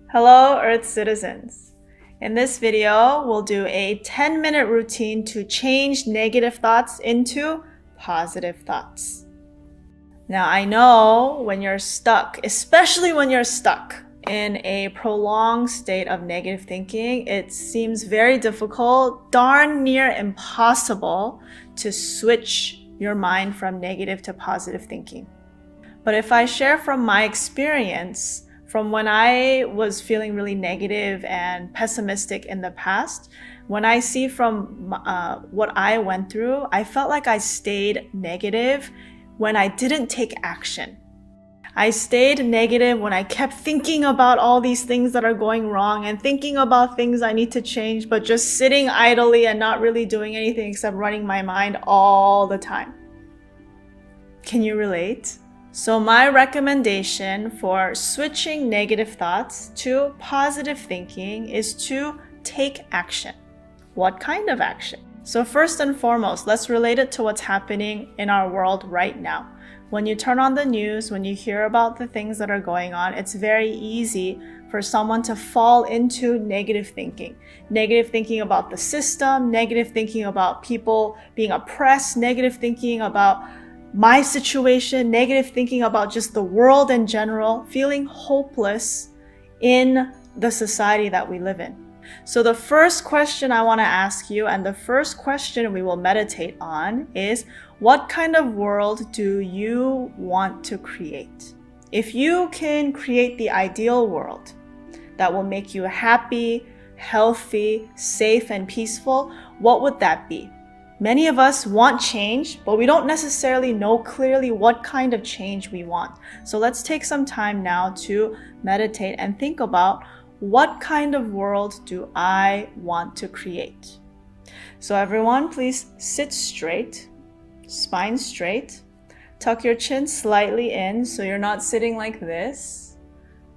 Hello, Earth citizens. In this video, we'll do a 10-minute routine to change negative thoughts into positive thoughts. Now, I know when you're stuck, especially when you're stuck in a prolonged state of negative thinking, it seems very difficult, darn near impossible, to switch your mind from negative to positive thinking. But if I share from my experience, from when I was feeling really negative and pessimistic in the past, when I see from what I went through, I felt like I stayed negative when I didn't take action. I stayed negative when I kept thinking about all these things that are going wrong and thinking about things I need to change, but just sitting idly and not really doing anything except running my mind all the time. Can you relate? So my recommendation for switching negative thoughts to positive thinking is to take action. What kind of action? So first and foremost, let's relate it to what's happening in our world right now. When you turn on the news, when you hear about the things that are going on, it's very easy for someone to fall into negative thinking. Negative thinking about the system, negative thinking about people being oppressed, negative thinking about my situation, negative thinking about just the world in general, feeling hopeless in the society that we live in. So the first question I want to ask you, and the first question we will meditate on, is what kind of world do you want to create? If you can create the ideal world that will make you happy, healthy, safe, and peaceful, what would that be? Many of us want change, but we don't necessarily know clearly what kind of change we want. So let's take some time now to meditate and think about what kind of world do I want to create? So everyone, please sit straight, spine straight. Tuck your chin slightly in so you're not sitting like this.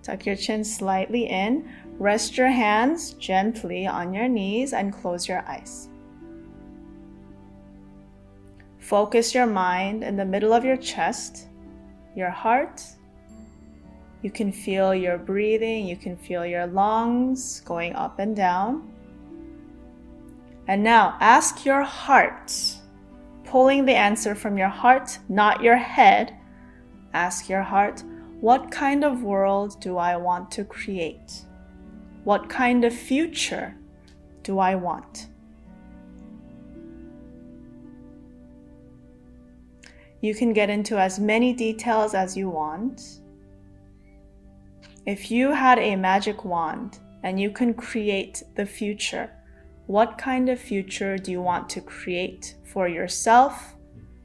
Tuck your chin slightly in. Rest your hands gently on your knees and close your eyes. Focus your mind in the middle of your chest, your heart. You can feel your breathing, you can feel your lungs going up and down. And now ask your heart, pulling the answer from your heart, not your head. Ask your heart, what kind of world do I want to create? What kind of future do I want? You can get into as many details as you want. If you had a magic wand and you can create the future, what kind of future do you want to create for yourself,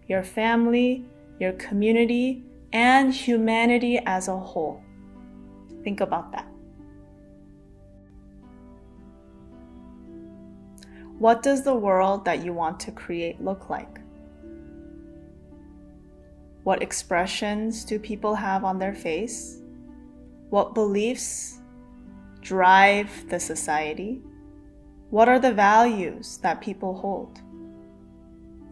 your family, your community, and humanity as a whole? Think about that. What does the world that you want to create look like? What expressions do people have on their face? What beliefs drive the society? What are the values that people hold?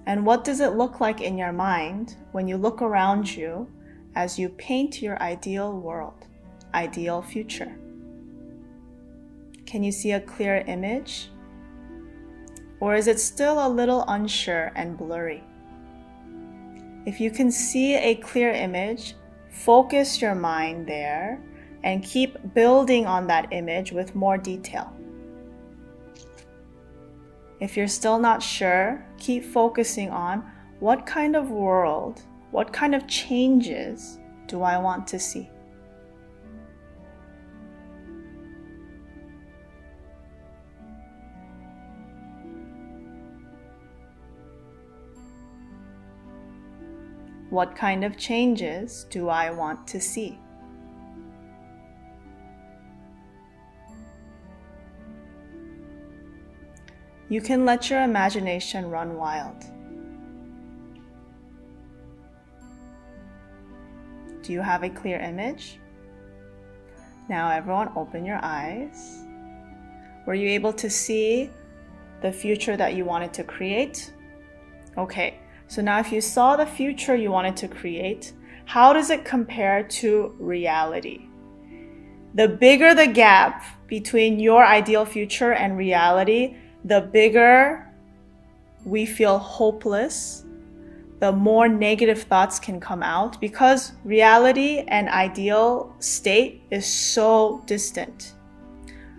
And what does it look like in your mind when you look around you as you paint your ideal world, ideal future? Can you see a clear image? Or is it still a little unsure and blurry? If you can see a clear image, focus your mind there and keep building on that image with more detail. If you're still not sure, keep focusing on what kind of world, what kind of changes do I want to see? What kind of changes do I want to see? You can let your imagination run wild. Do you have a clear image? Now everyone, open your eyes. Were you able to see the future that you wanted to create? Okay. So now if you saw the future you wanted to create, how does it compare to reality? The bigger the gap between your ideal future and reality, the bigger we feel hopeless, the more negative thoughts can come out because reality and ideal state is so distant.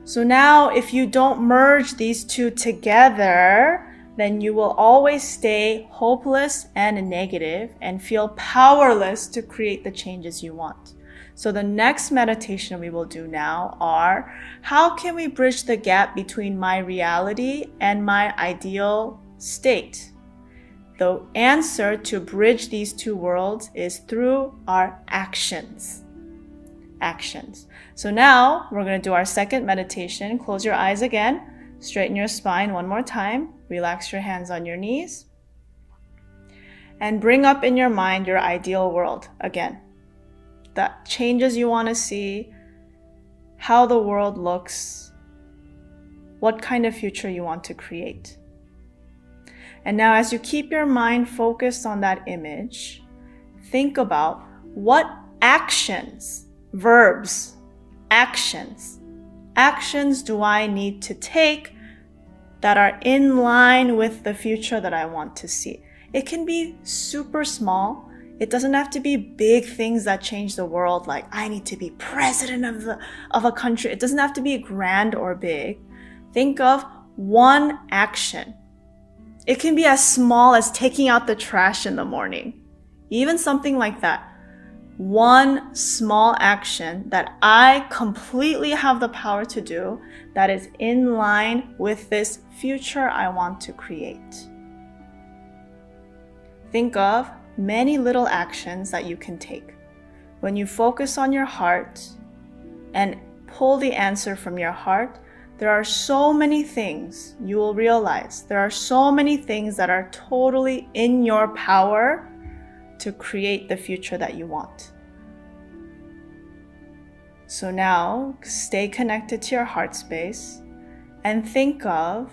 So now if you don't merge these two together, then you will always stay hopeless and negative and feel powerless to create the changes you want. So the next meditation we will do now are, how can we bridge the gap between my reality and my ideal state? The answer to bridge these two worlds is through our actions. So now we're going to do our second meditation. Close your eyes again. Straighten your spine one more time. Relax your hands on your knees. And bring up in your mind your ideal world again. The changes you want to see, how the world looks, what kind of future you want to create. And now as you keep your mind focused on that image, think about what actions, verbs, actions do I need to take that are in line with the future that I want to see. It can be super small. It doesn't have to be big things that change the world, like I need to be president of a country. It doesn't have to be grand or big. Think of one action. It can be as small as taking out the trash in the morning. Even something like that. One small action that I completely have the power to do that is in line with this future I want to create. Think of many little actions that you can take. When you focus on your heart and pull the answer from your heart, there are so many things you will realize. There are so many things that are totally in your power to create the future that you want. So now stay connected to your heart space and think of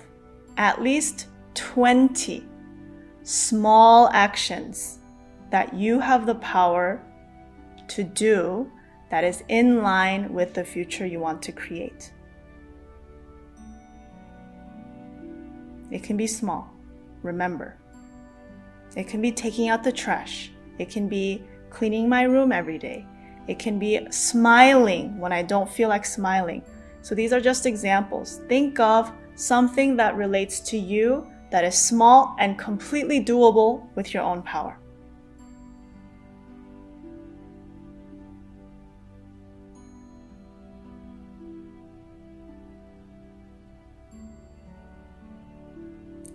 at least 20 small actions that you have the power to do that is in line with the future you want to create. It can be small, remember. It can be taking out the trash. It can be cleaning my room every day. It can be smiling when I don't feel like smiling. So these are just examples. Think of something that relates to you that is small and completely doable with your own power.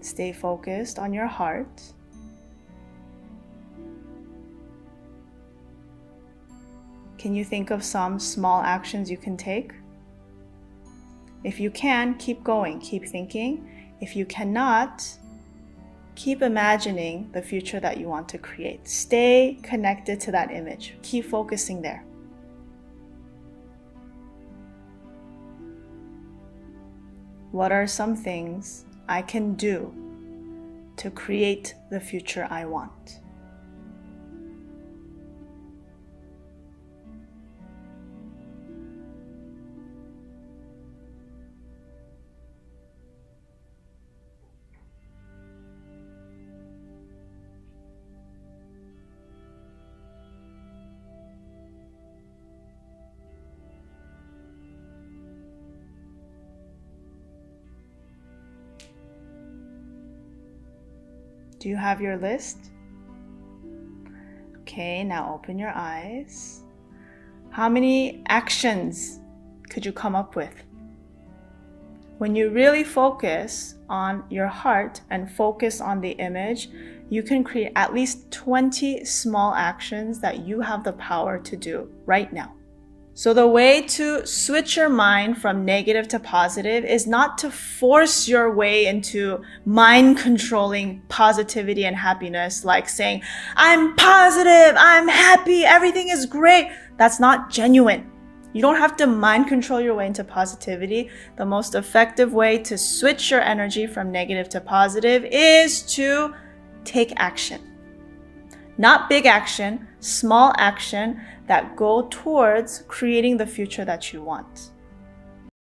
Stay focused on your heart. Can you think of some small actions you can take? If you can, keep going, keep thinking. If you cannot, keep imagining the future that you want to create. Stay connected to that image. Keep focusing there. What are some things I can do to create the future I want? Do you have your list? Okay, now open your eyes. How many actions could you come up with? When you really focus on your heart and focus on the image, you can create at least 20 small actions that you have the power to do right now. So the way to switch your mind from negative to positive is not to force your way into mind-controlling positivity and happiness, like saying, I'm positive, I'm happy, everything is great. That's not genuine. You don't have to mind control your way into positivity. The most effective way to switch your energy from negative to positive is to take action. Not big action, small action that go towards creating the future that you want.